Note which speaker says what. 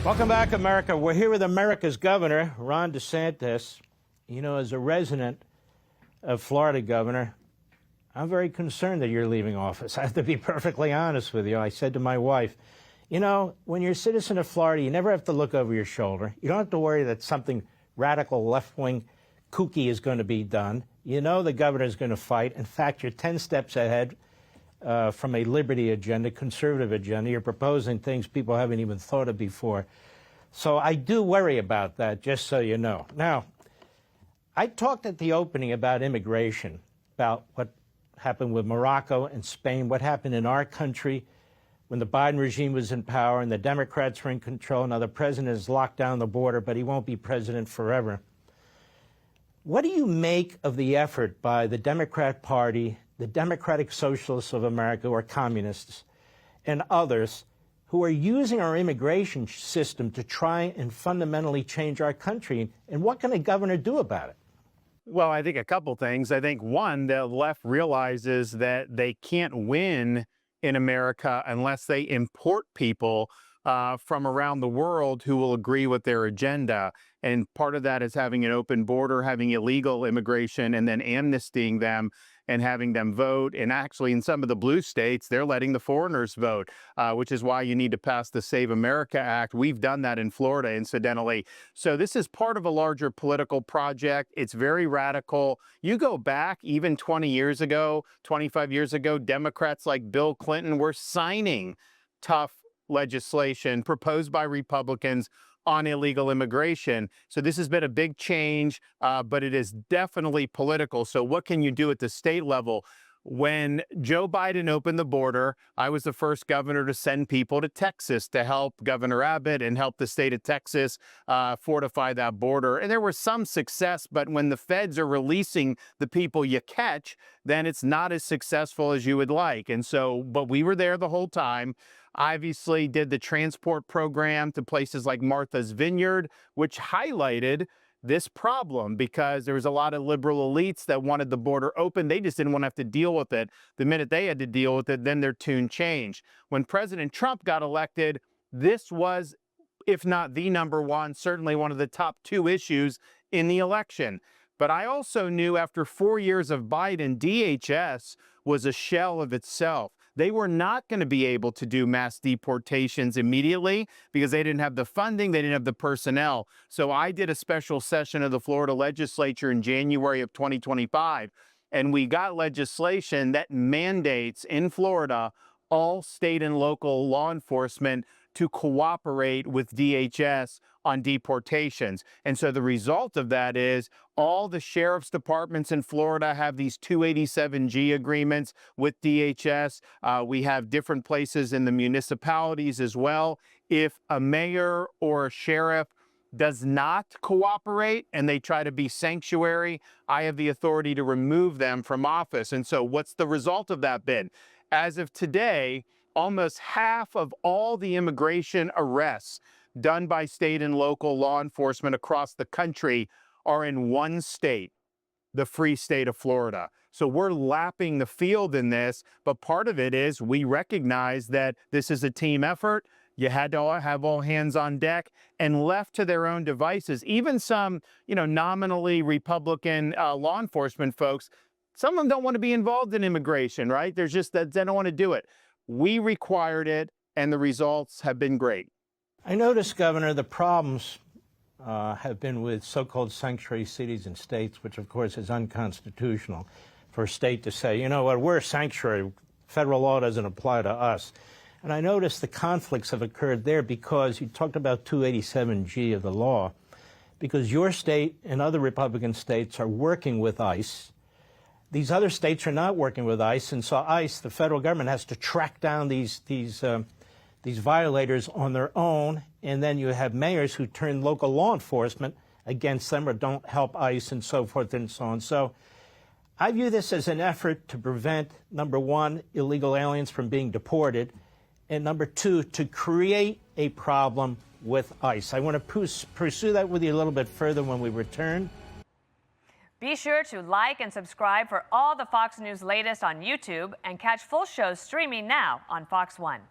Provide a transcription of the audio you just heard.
Speaker 1: Welcome back, America. We're here with America's governor, Ron DeSantis. You know, as a resident of Florida, Governor, I'm very concerned that you're leaving office. I have to be perfectly honest with you. I said to my wife, you know, when you're a citizen of Florida, you never have to look over your shoulder. You don't have to worry that something radical, left-wing, kooky is going to be done. You know the governor is going to fight. In fact, you're 10 steps ahead from a liberty agenda, conservative agenda. You're proposing things people haven't even thought of before. So I do worry about that, just so you know. Now, I talked at the opening about immigration, about what happened with Morocco and Spain, what happened in our country when the Biden regime was in power and the Democrats were in control. Now the president has locked down the border, but he won't be president forever. What do you make of the effort by the Democrat Party, the Democratic Socialists of America, or communists, and others who are using our immigration system to try and fundamentally change our country? And what can a governor do about it?
Speaker 2: Well, I think a couple things. I think, one, the left realizes that they can't win in America unless they import people from around the world who will agree with their agenda. And part of that is having an open border, having illegal immigration, and then amnestying them and having them vote. And actually, in some of the blue states, they're letting the foreigners vote, which is why you need to pass the Save America Act. We've done that in Florida, incidentally. So this is part of a larger political project. It's very radical. You go back even 20 years ago, 25 years ago, Democrats like Bill Clinton were signing tough legislation proposed by Republicans on illegal immigration. So this has been a big change, but it is definitely political. So what can you do at the state level? When Joe Biden opened the border, I was the first governor to send people to Texas to help Governor Abbott and help the state of Texas fortify that border. And there was some success, but when the feds are releasing the people you catch, then it's not as successful as you would like. And so, but we were there the whole time. Obviously did the transport program to places like Martha's Vineyard, which highlighted this problem because there was a lot of liberal elites that wanted the border open. They just didn't want to have to deal with it. The minute they had to deal with it, then their tune changed. When President Trump got elected, this was, if not the number one, certainly one of the top two issues in the election. But I also knew after 4 years of Biden, DHS was a shell of itself. They were not going to be able to do mass deportations immediately because they didn't have the funding, they didn't have the personnel. So I did a special session of the Florida legislature in January of 2025, and we got legislation that mandates in Florida all state and local law enforcement to cooperate with DHS on deportations. And so the result of that is all the sheriff's departments in Florida have these 287G agreements with DHS. We have different places in the municipalities as well. If a mayor or a sheriff does not cooperate and they try to be sanctuary, I have the authority to remove them from office. And so what's the result of that been? As of today, almost half of all the immigration arrests done by state and local law enforcement across the country are in one state, the free state of Florida. So we're lapping the field in this, but part of it is we recognize that this is a team effort. You had to have all hands on deck, and left to their own devices. Even some, nominally Republican law enforcement folks, some of them don't want to be involved in immigration, right? There's just that they don't want to do it. We required it, and the results have been great.
Speaker 1: I noticed, Governor, the problems have been with so-called sanctuary cities and states, which, of course, is unconstitutional for a state to say, you know what, we're a sanctuary. Federal law doesn't apply to us. And I noticed the conflicts have occurred there because you talked about 287G of the law, because your state and other Republican states are working with ICE. These other states are not working with ICE, and so ICE, the federal government, has to track down these violators on their own, and then you have mayors who turn local law enforcement against them or don't help ICE and so forth and so on. So I view this as an effort to prevent, number one, illegal aliens from being deported, and number two, to create a problem with ICE. I want to pursue that with you a little bit further when we return.
Speaker 3: Be sure to like and subscribe for all the Fox News latest on YouTube and catch full shows streaming now on Fox One.